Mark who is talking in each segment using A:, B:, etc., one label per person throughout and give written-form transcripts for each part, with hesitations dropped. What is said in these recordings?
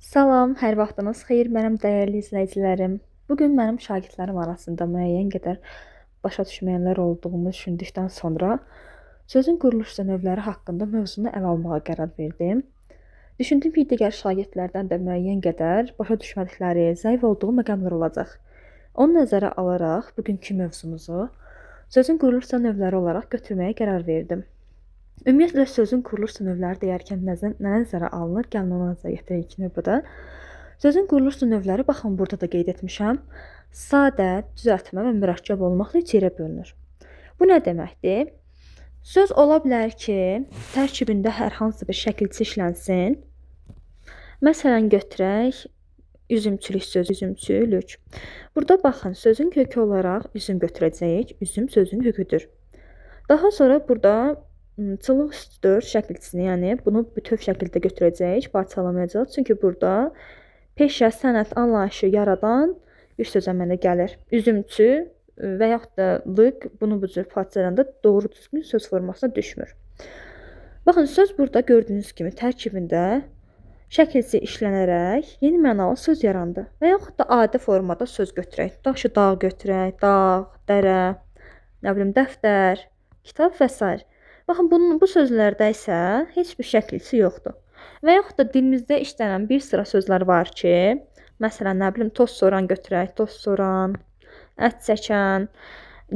A: Salam, hər vaxtınız xeyir mənim dəyərli izləyicilərim. Bugün mənim şagirdlərim arasında müəyyən qədər başa düşməyənlər olduğunu düşündükdən sonra sözün quruluş növləri haqqında mövzunu ələ almağa qərar verdim. Düşündüm ki, digər şagirdlərdən də müəyyən qədər başa düşmədikləri, zəif olduğu məqamlar olacaq. Onu nəzərə alaraq bugünkü mövzumuzu sözün quruluş növləri olaraq götürməyə qərar verdim. Ümumiyyətlə sözün quruluş növləri deyərkən nə nəzərə alınır? Gəlin ona nəzər yetirək ilk növbədə. Sözün quruluş növləri baxın burada da qeyd etmişəm. Sadə, düzəltmə və mürəkkəb olmaqla iki yerə bölünür. Bu nə deməkdir? Söz ola bilər ki, tərkibində hər hansı bir şəkilçi işlənsin. Məsələn götürək üzümçülük sözü, üzümçülük. Burada baxın, sözün kökü olaraq üzüm götürəcəyik. Üzüm sözün köküdür. Daha sonra burada çılıq üstüdür şəkilçisini, yəni bunu bütöv şəkildə götürəcəyik, parçalamayacağıq. Çünki burada peşə, sənət anlayışı yaradan bir söz əmələ gəlir. Üzümçü və yaxud da lıq bunu bu cür parçalayanda doğru düzgün söz formasına düşmür. Baxın, söz burada gördüyünüz kimi tərkibində şəkilçi işlənərək yeni mənalı söz yarandı. Və yaxud da adi formada söz götürək. Daşı, dağ götürək, dağ, dərə, nə bilim, dəftər, kitab və s. Baxın, bu sözlərdə isə heç bir şəkilçi yoxdur. Və yaxud da dilimizdə işlənən bir sıra sözlər var ki, məsələn, nə bilim, toz soran götürək, toz soran, ət çəkən,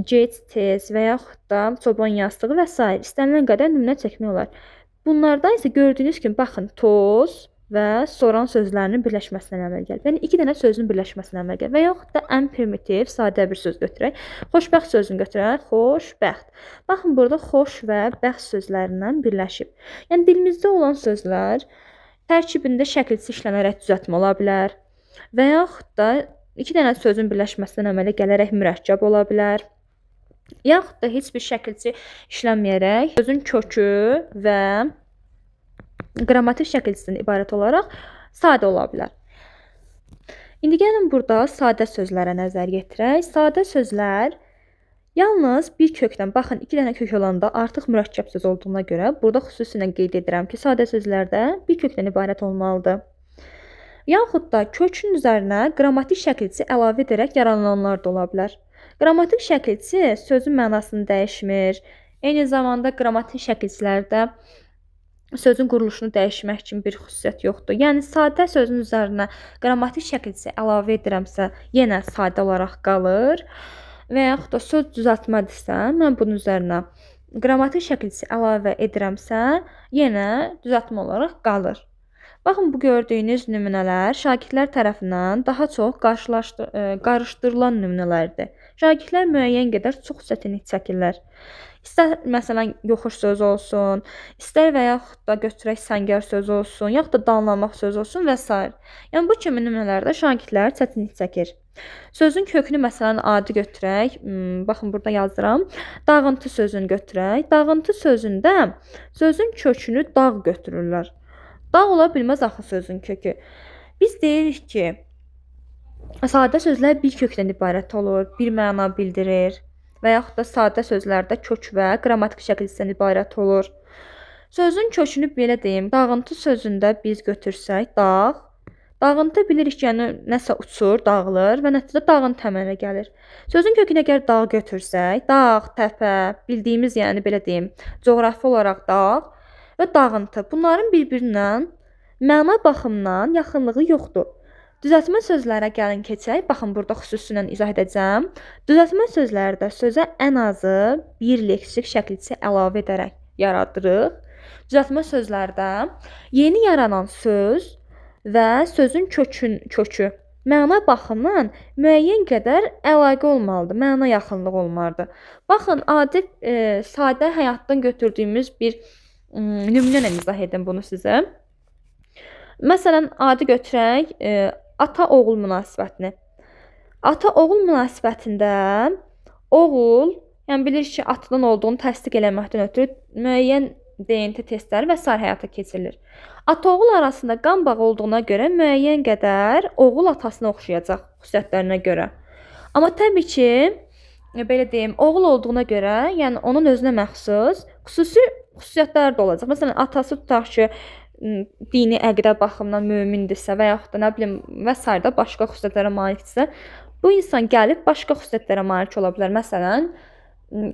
A: gec, tez və yaxud da çoban yastığı və s. İstənilən qədər nümunə çəkmək olar. Bunlarda isə gördüyünüz kimi, baxın, toz və soran sözlərinin birləşməsindən əməl gəlir. Yəni, iki dənə sözün birləşməsindən əməl gəlir. Və yaxud da ən primitiv, sadə bir söz götürək. Xoşbəxt sözünü götürək, xoşbəxt. Baxın, burada xoş və bəxt sözlərindən birləşib. Yəni, dilimizdə olan sözlər tərkibində şəkilçi işlənərək düzəltmə ola bilər. Və yaxud da iki dənə sözün birləşməsindən əmələ gələrək mürəkkəb ola bilər. Yaxud da heç bir şəkilçi işlənməyərək sözün kökü və qrammatik şəkilçisindən ibarət olaraq sadə ola bilər. İndi gəlin burada sadə sözlərə nəzər yetirək. Sadə sözlər yalnız bir kökdən, baxın, iki dənə kök olanda artıq mürəkkəb söz olduğuna görə burada xüsusilə qeyd edirəm ki, sadə sözlərdə bir kökdən ibarət olmalıdır. Yaxud da kökün üzərinə qrammatik şəkilçi əlavə edərək yaralananlar da ola bilər. Qrammatik şəkilçi sözün mənasını dəyişmir. Eyni zamanda qrammatik şəkilçilərdə sözün quruluşunu dəyişmək kimi bir xüsusiyyət yoxdur. Yəni, sadə sözün üzərinə qrammatik şəkilçi əlavə edirəmsə, yenə sadə olaraq qalır. Və yaxud da söz düzəltmədirsə, mən bunun üzərinə qrammatik şəkilçi əlavə edirəmsə, yenə düzəltmə olaraq qalır. Baxın, bu gördüyünüz nümunələr şagirdlər tərəfindən daha çox qarışdırılan nümunələrdir. Şagirdlər müəyyən qədər çox çətinlik çəkirlər. İstər məsələn yoxuş sözü olsun, istər və yaxud da götürək səngər sözü olsun, yaxud da danlamaq sözü olsun və s. Yəni, bu kimi nümunələrdə şagirdlər çətinlik çəkir. Sözün kökünü məsələn adi götürək. Baxın, burada yazıram. Dağıntı sözünü götürək. Dağıntı sözündə sözün kökünü dağ götürürlər. Dağ ola bilməz axı sözün kökü. Biz deyirik ki, sadə sözlər bir kökdən ibarət olur, bir məna bildirir. Və yaxud da sadə sözlərdə kök və qrammatik şəkilçisindən ibarət olur. Sözün kökünü belə deyim, dağıntı sözündə biz götürsək, dağ. Dağıntı bilirik ki, yəni nəsə uçur, dağılır və nəticədə dağıntı əmələ gəlir. Sözün kökünə əgər dağ götürsək, dağ, təpə, bildiyimiz, yəni belə deyim, coğrafi olaraq dağ və dağıntı. Bunların bir-birindən məna baxımından yaxınlığı yoxdur. Düzəltmə sözlərə gəlin keçək. Baxın, burada xüsusilə izah edəcəm. Düzəltmə sözlərdə sözə ən azı bir leksik şəkilçi əlavə edərək yaradırıq. Düzəltmə sözlərdə yeni yaranan söz və sözün kökü məna baxımından müəyyən qədər əlaqə olmalıdır, məna yaxınlığı olmalıdır. Baxın, adi sadə həyatdan götürdüyümüz bir nümunə ilə izah edim bunu sizə. Məsələn, adi götürək ata-oğul münasibətini. Ata-oğul münasibətində oğul, yəni bilir ki, atadan olduğunu təsdiq eləməkdən ötürü müəyyən DNT testləri və s. həyata keçirilir. Ata-oğul arasında qan bağı olduğuna görə müəyyən qədər oğul atasına oxşayacaq xüsusiyyətlərinə görə. Amma təbii ki, belə deyim, oğul olduğuna görə, yəni onun özünə məxsus xüsusi xüsusiyyətləri də olacaq. Məsələn, atası tutaq ki, dini əqidə baxımından mömindirsə və yaxud da nə bilim və sair də başqa xüsusiyyətlərə malikdirsə, bu insan gəlib başqa xüsusiyyətlərə malik ola bilər. Məsələn,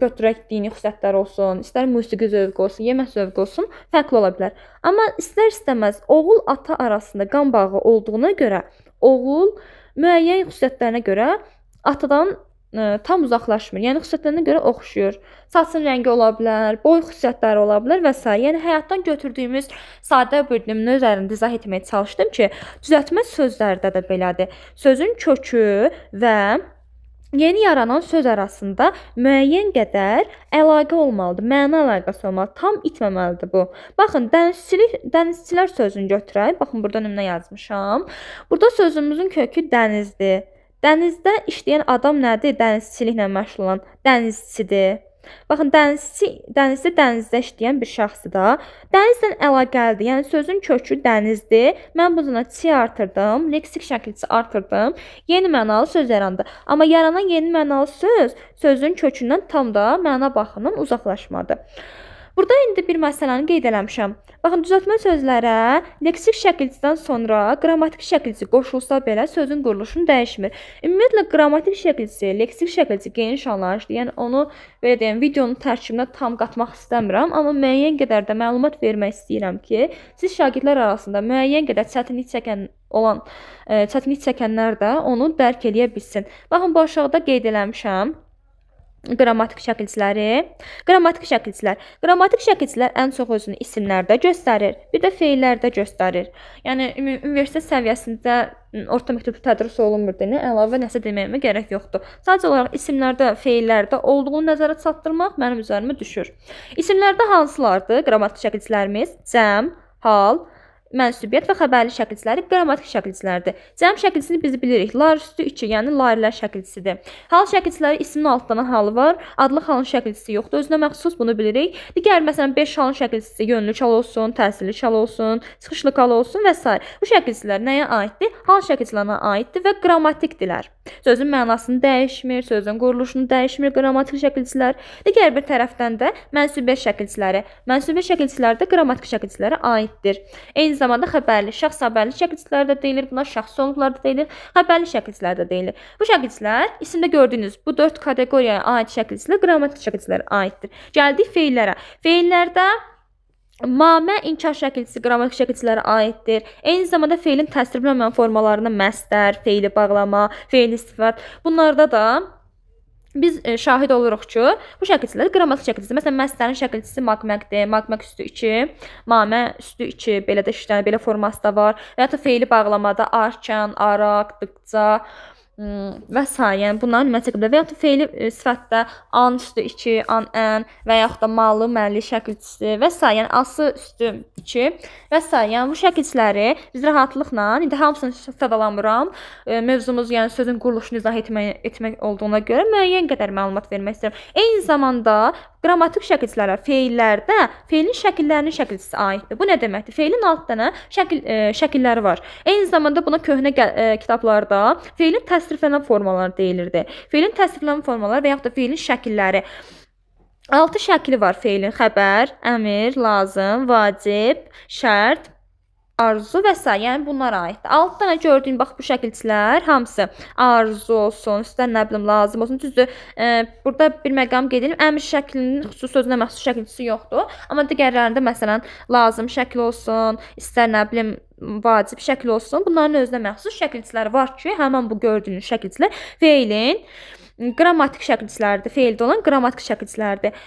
A: götürək dini xüsusiyyətlər olsun, istər musiqi zövqü olsun, yemək zövqü olsun, fərqli ola bilər. Amma istər-istəməz oğul ata arasında qan bağı olduğuna görə, oğul müəyyən xüsusiyyətlərinə görə atadan tam uzaqlaşmır. Yəni xüsusiyyətlərinə görə oxşuyur. Saçın rəngi ola bilər, boy xüsusiyyətləri ola bilər və s. Yəni həyatdan götürdüyümüz sadə bir nümunə üzərində izah etməyə çalışdım ki, düzəltmə sözlərdə də belədir. Sözün kökü və yeni yaranan söz arasında müəyyən qədər əlaqə olmalıdır, məna əlaqəsi olmalıdır, tam itməməlidir bu. Baxın, dənizçilər sözünü götürək. Baxın, burada nümunə yazmışam. Burada sözümüzün kökü dənizdir. Dənizdə işləyən adam nədir? Dənizçiliklə məşğul olan dənizçidir. Baxın, dənizdə işləyən bir şəxsdir da. Dənizlə əlaqəlidir. Yəni sözün kökü dənizdir. Mən buna çi artırdım, leksik şəkilçisi artırdım. Yeni mənalı söz yarandı. Amma yaranan yeni mənalı söz sözün kökündən tam da məna baxımından uzaqlaşmadı. Burada indi bir məsələni qeyd eləmişəm. Baxın, düzəltmə sözlərə leksik şəkilçidən sonra qrammatik şəkilçi qoşulsa belə sözün quruluşunu dəyişmir. Ümumiyyətlə qrammatik şəkilçi, leksik şəkilçi geniş anlayışdır. Yəni onu belə deyim, videonun tərkibinə tam qatmaq istəmirəm, amma müəyyən qədər də məlumat vermək istəyirəm ki, siz şagirdlər arasında müəyyən qədər çətinlik çəkənlər də onu dərk eləyə bilsin. Baxın, bu aşağıda qeyd eləmişəm. Qrammatik şəkilçiləri. Qrammatik şəkilçilər ən çox özünü isimlərdə göstərir, bir də feillərdə göstərir. Yəni universitet səviyyəsində orta məktəbdə tədris olunmur deyə əlavə nəsə deməyimə gərək yoxdur. Sadəcə olaraq isimlərdə, feillərdə olduğunu nəzərə çatdırmaq mənim üzərimə düşür. İsimlərdə hansılardır qrammatik şəkilçilərimiz? Cəm, hal, mənsubiyyət və xəbərli şəkilçiləri qrammatik şəkilçilərdir. Cəm şəkilçisini biz bilirik. Lar üstü 2, yəni larilər şəkilçisidir. Hal şəkilçiləri ismin altında halı var. Adlı halın şəkilçisi yoxdur. Özünə məxsus, bunu bilirik. Digər məsələn 5 halın şəkilçisi yönlü çal olsun, təsirli çal olsun, çıxışlı qal olsun və s. Bu şəkilçilər nəyə aiddir? Hal şəkilçilərinə aiddir və qrammatikdirlər. Sözün mənasını dəyişmir, sözün quruluşunu dəyişmir qrammatik şəkilçilər. Digər bir tərəfdən də mənsubiyyət şəkilçiləri. Mənsubiyyət şəkilçiləri də qrammatik şəkilçilərə aiddir. Eyni zamanda xəbərli, şəxs xəbərli şəkilçilər də deyilir. Buna şəxsi olduqlar da deyilir. Xəbərli şəkilçilər də deyilir. Bu şəkilçilər isimdə gördüyünüz bu 4 kateqoriyaya aid şəkilçilər qrammatik şəkilçilərə aiddir. Gəldik feillərə. Feillərdə mamə inkar şəkilçisi qrammatik şəkilçilərə aiddir. Eyni zamanda feilin təsrif olunmayan formalarına məsdər, feili bağlama, feil sifət. Bunlarda da biz şahid oluruq ki, bu şəkilçilər qrammatik şəkilçisi. Məsələn, məsdərin şəkilçisi maqməkdir. Maqmək üstü 2, mamə üstü 2, belə də işlənir, belə forması da var. Və ya da feili bağlamada arkan, araq, dıqca və s. Yəni bunların nümunə çəkiblər. Və ya da feili sifətdə an üstü 2, an, ən və yaxud da mallı, mənli şəkilçisi və s. Yəni ası üstü 2 və s. Yəni bu şəkilçiləri biz rahatlıqla, indi hamısını sadalamıram. Mövzumuz yəni sözün quruluşunu izah etmək olduğuna görə müəyyən qədər məlumat vermək istəyirəm. Eyni zamanda qrammatik şəkilçilərə feillərdə feilin şəkillərinin şəkilçisi aiddir. Bu nə deməkdir? Feilin alt dənə şəkilləri var. Eyni zamanda buna köhnə kitablarda feilin təsriflənən formaları deyilirdi. Feilin təsriflənən formaları və yaxud da feilin şəkilləri. 6 şəkli var feilin: xəbər, əmr, lazım, vacib, şərt, arzu və s. Yəni bunlara aiddir. 6 dənə gördüyün bax bu şəkilçilər hamısı arzu olsun, istər nə bilim lazım olsun. Düzdür, burada bir məqam qeyd edim. Əmr şəklinin xüsusi özünə məxsus şəkilçisi yoxdur. Amma digərlərində məsələn lazım şəkli olsun, istər nə bilim vacib şəkli olsun. Bunların özünə məxsus şəkilçiləri var ki, həmin bu gördüyünüz şəkilçilər feilin qrammatik şəkilçiləridir. Feildə olan qrammatik şəkilçiləridir.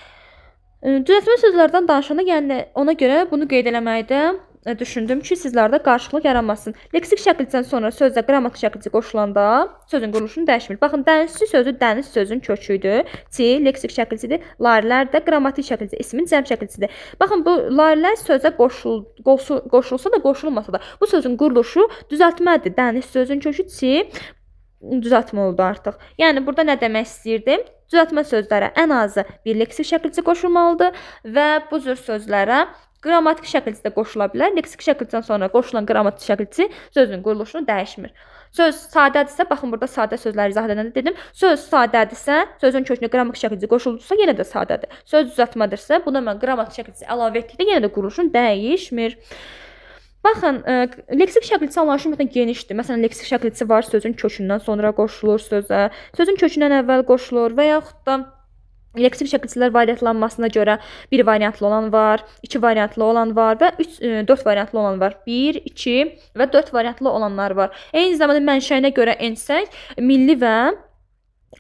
A: Düzəltmə sözlərdən danışanda, yəni ona görə bunu qeyd eləməkdə düşündüm ki, sizlərdə qarşılıq yaranmasın. Leksik şəkilçidən sonra sözdə qrammatik şəkilçi qoşulanda sözün quruluşunu dəyişmir. Baxın, dənizçi sözü dəniz sözün köküdür. Çi leksik şəkilçidir. Larilər də qrammatik şəkilçi, ismin cəm şəkilçidir. Baxın, bu larilər sözə qoşulsa da, qoşulmasa da bu sözün quruluşu düzəltmədir. Dəniz sözün kökü çi düzəltmə oldu artıq. Yəni burada nə demək istəyirdim? Düzəltmə sözlərə ən azı bir leksik şəkilçi qoşulmalıdır və bu cür sözlərə qrammatik şəkilçi də qoşula bilər. Leksik şəkilçidən sonra qoşulan qrammatik şəkilçi sözün quruluşunu dəyişmir. Söz sadədirsə, baxın burada sadə sözləri izah edəndə dedim. Söz sadədirsə, sözün kökünə qrammatik şəkilçi qoşuldusa yenə də sadədir. Söz düzəltmədirsə, buna mən qrammatik şəkilçi əlavə etdikdə yenə də quruluşunu dəyişmir. Baxın, leksik şəkilçisi anlayışı ümumiyyətlə genişdir. Məsələn, leksik şəkilçisi var, sözün kökündən sonra qoşulur sözə, sözün kökündən əvvəl qoşulur və yaxud da leksik şəkilçilər variantlanmasına görə bir variantlı olan var, 2 variantlı olan var və 4 variantlı olan var. 1, 2 və 4 variantlı olanlar var. Eyni zamanda mənşəyinə görə ensək, milli və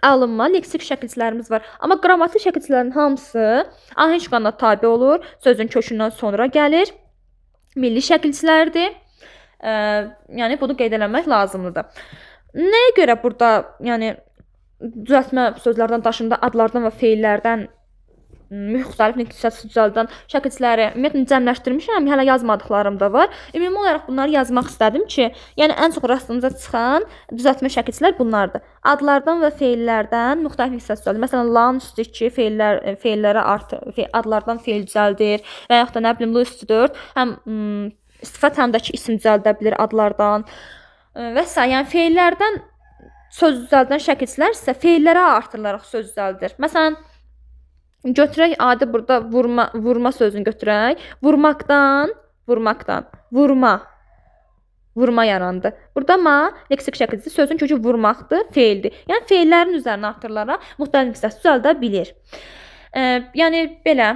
A: alınma leksik şəkilçilərimiz var. Amma qrammatik şəkilçilərin hamısı ahəng qanuna tabe olur, sözün kökündən sonra gəlir. Milli şəkilçilərdir. Yəni bunu qeyd etmək lazımdır. Nəyə görə burada, yəni düzəltmə sözlərdən daşında adlardan və feillərdən müxtəlif nüktəsi düzəldən şəkilçiləri ümumiyyətlə cəmləşdirmişəm. Hələ yazmadıqlarım da var. Ümumi olaraq bunları yazmaq istədim ki, yəni ən çox rastımıza çıxan düzəltmə şəkilçilər bunlardır. Adlardan və feillərdən müxtəlif nüktəsi düzəldir. Məsələn, lan üstü ki, feillərə artır, adlardan feil düzəldir və yaxud da nə bilim, lu üstü 4 həm sifət həm də ki, isim düzəldə bilir adlardan və s. Yəni feillərdən söz düzəldən şəkilçilər isə feillərə artırılaraq söz düzəldir. Məsələn, götürək adi burada vurma sözünü götürək. Vurmaqdan, vurma yarandı. Burada ma leksik şəkilçisi sözün kökü vurmaqdır, feildir. Yəni feillərin üzərinə artırılaraq müxtəlif nüktəsi düzəldə bilir. Yəni belə.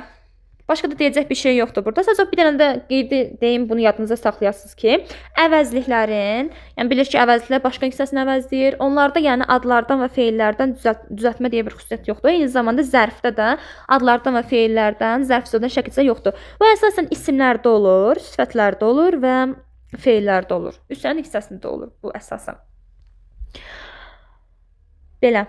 A: Başqa da deyəcək bir şey yoxdur burada. Sadəcə bir dənə də qeyd edeyim, bunu yadınızda saxlayasınız ki, əvəzliklərin, yəni bilir ki, əvəzliklər başqa hissəsini əvəzləyir. Onlarda yəni adlardan və feillərdən düzəltmə deyə bir xüsusiyyət yoxdur. Eyni zamanda zərfdə də adlardan və feillərdən zərf sözdən şəkilçilər yoxdur. Bu əsasən isimlərdə olur, sifətlərdə olur və feillərdə olur. Üstənin hissəsində olur bu əsasən. Belə.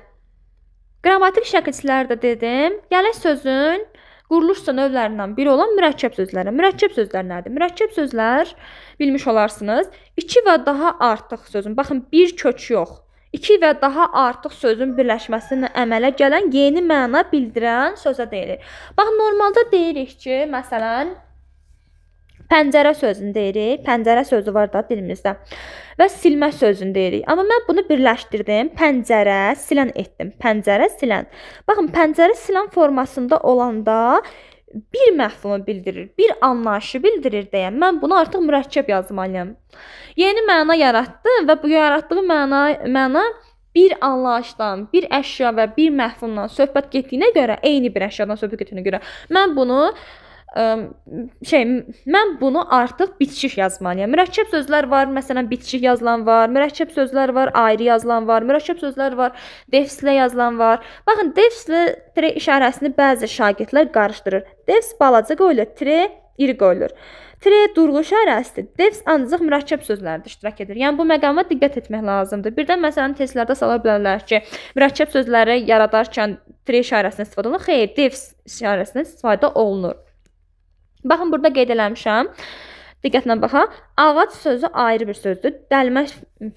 A: Qrammatik şəkilçilər də dedim. Gələk sözün quruluş növlərindən biri olan mürəkkəb sözlərə. Mürəkkəb sözlər nədir? Mürəkkəb sözlər bilmiş olarsınız. 2 və daha artıq sözün, baxın bir kök yox, 2 və daha artıq sözün birləşməsindən əmələ gələn yeni məna bildirən sözə deyilir. Baxın, normalda deyirik ki, məsələn, pəncərə sözünü deyirik. Pəncərə sözü var da dilimizdə. Və silmə sözünü deyirik. Amma mən bunu birləşdirdim. Pəncərə, silən etdim. Pəncərə, silən. Baxın, pəncərə silən formasında olanda bir məfhumu bildirir, bir anlayışı bildirir deyə mən bunu artıq mürəkkəb yazmalıyam. Yeni məna yaratdı və bu yaratdığı məna bir anlayışdan, bir əşya və bir məfhumdan söhbət getdiyinə görə, eyni bir əşyadan söhbət getdiyinə görə mən bunu artıq bitişik yazmalıyam. Mürəkkəb sözlər var, məsələn, bitişik yazılan var, mürəkkəb sözlər var, ayrı yazılan var, mürəkkəb sözlər var, defslə yazılan var. Baxın, defslə tre işarəsini bəzi şagirdlər qarışdırır. Defs balaca qoyulur, tre iri qoyulur. Tre durğu işarəsidir. Defs ancaq mürəkkəb sözlərdə iştirak edir. Yəni bu məqama diqqət etmək lazımdır. Birdən məsələn testlərdə sala bilərlər ki, mürəkkəb sözləri yaradarkən tre işarəsindən istifadə olunur. Xeyr, defs işarəsindən istifadə olunur. Baxın, burada qeyd eləmişəm. Diqqətlə baxın. Ağac sözü ayrı bir sözdür. Dəlmə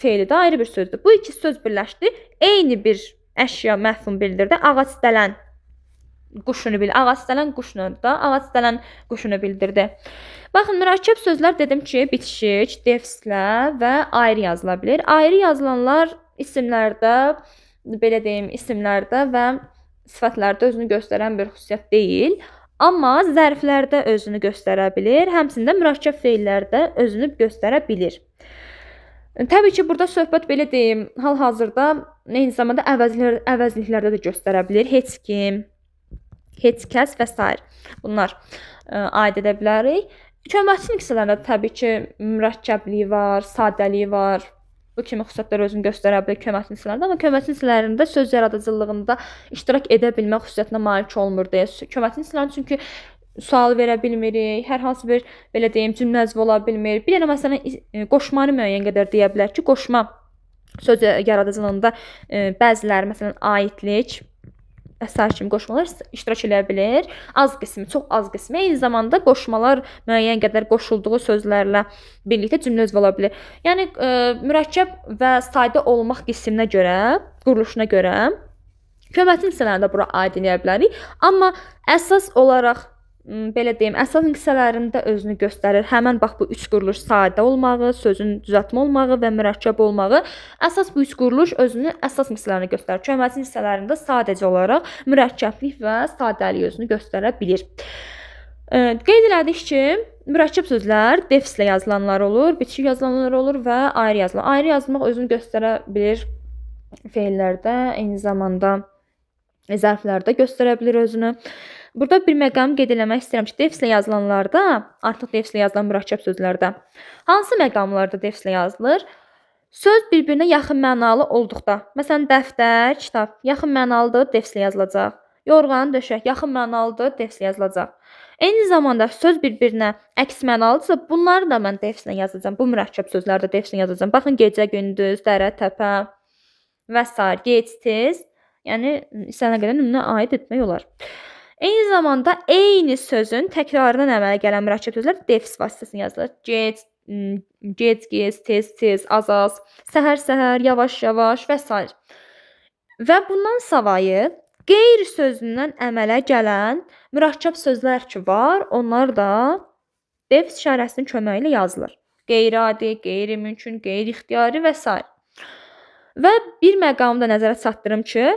A: feili də ayrı bir sözdür. Bu iki söz birləşdi. Eyni bir əşya məfhum bildirdi. Ağac dələn quşunu bildirdi. Ağac dələn quşunu da, ağac dələn quşunu bildirdi. Baxın, mürəkkəb sözlər dedim ki, bitişik, defslə və ayrı yazıla bilir. Ayrı yazılanlar isimlərdə, belə deyim, isimlərdə və sifətlərdə özünü göstərən bir xüsusiyyət deyil. Amma zərflərdə özünü göstərə bilir, həmçində mürəkkəb feillərdə özünü göstərə bilir. Təbii ki, burada söhbət belə deyim, hal-hazırda eyni zamanda əvəzliklərdə də göstərə bilir. Heç kim, heç kəs və s. Bunlar aid edə bilərik. Köməkçi nüksələrdə təbii ki, mürəkkəbliyi var, sadəliyi var. Bu kimi xüsusiyyətlər özünü göstərə bilir köməkçi nüksələrdə, amma köməkçi nüksələrində söz yaradıcılığında iştirak edə bilmə xüsusiyyətinə malik olmur deyə. Köməkçi nüksələrində çünki sual verə bilmirik, hər hansı bir belə deyim cümlə əzvi ola bilmir. Bir dənə məsələn qoşmanı müəyyən qədər deyə bilər ki, qoşma söz yaradıcılığında bəziləri məsələn aidlik əsasən kimi qoşmalar iştirak edə bilir. Az qismi, çox az qismi. Eyni zamanda qoşmalar müəyyən qədər qoşulduğu sözlərlə birlikdə cümlə özü ola bilir. Yəni mürəkkəb və sadə olmaq qisminə görə, quruluşuna görə köməkçi hissələrini də bura aid edə bilərik. Amma əsas olaraq belə deyim, əsas hissələrində özünü göstərir. Həmən bax bu üç quruluş sadə olmağı, sözün düzəltmə olmağı və mürəkkəb olmağı. Əsas bu üç quruluş özünü əsas hissələrini göstərir. Köməkçi hissələrində sadəcə olaraq mürəkkəblik və sadəlik özünü göstərə bilir. Qeyd elədik ki, Mürəkkəb sözlər defislə yazılanlar olur, bitişik yazılanlar olur və ayrı yazılan. Ayrı yazmaq özünü göstərə bilir feillərdə, eyni zamanda zərflərdə göstərə bilir özünü. Burada bir məqam qeyd eləmək istəyirəm ki, defislə yazılanlarda, artıq defislə yazılan mürəkkəb sözlərdə hansı məqamlarda defislə yazılır? Söz bir-birinə yaxın mənalı olduqda. Məsələn, dəftər, kitab yaxın mənalıdır, defislə yazılacaq. Yorğan, döşək yaxın mənalıdır, defislə yazılacaq. Eyni zamanda söz bir-birinə əks mənalıdırsa, bunları da mən defislə yazacağam. Bu mürəkkəb sözləri də defislə yazacağam. Baxın, gecə, gündüz, dərə, təpə və s. Gec, tez. Yəni istənilən qədər nümunə aid etmək olar. Eyni zamanda eyni sözün təkrarından əmələ gələn mürəkkəb sözlər defis vasitəsilə yazılır. Gec, tez, tez, az, səhər, yavaş və s. Və bundan savayı qeyri sözündən əmələ gələn mürəkkəb sözlər ki var, onlar da defis işarəsinin köməyi ilə yazılır. Qeyri-adi, qeyri-mümkün, qeyri-ixtiyari və s. Və bir məqamı da nəzərə çatdırım ki,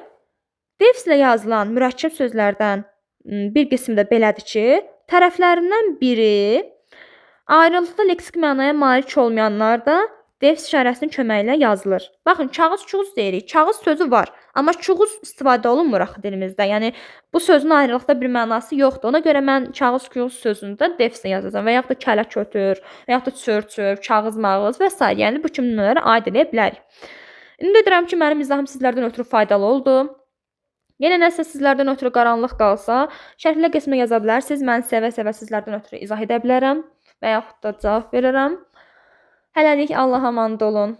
A: defislə yazılan mürəkkəb sözlərdən bir qismi də belədir ki, tərəflərindən biri ayrılıqda leksik mənaya malik olmayanlar da defis işarəsinin köməyi ilə yazılır. Baxın, kağız-çuğuz deyirik. Kağız sözü var, amma çuğuz istifadə olunmur axı dilimizdə. Yəni bu sözün ayrılıqda bir mənası yoxdur. Ona görə mən kağız-çuğuz sözünü də defislə yazacağam və yaxud da kələ-kötür, və yaxud da çör-çöp, kağız-mağız və s. Yəni bu kimi nümunələrə aid edə bilərik. İndi edirəm ki, mənim izahım sizlərdən ötürü faydalı oldu. Yenə nəsə sizlərdən ötürü qaranlıq qalsa, şərhlə qismə yaza bilərsiniz. Mən sevə-sevə sizlərdən ötürü izah edə bilərəm və yaxud da cavab verərəm. Hələlik Allaha əmanət olun.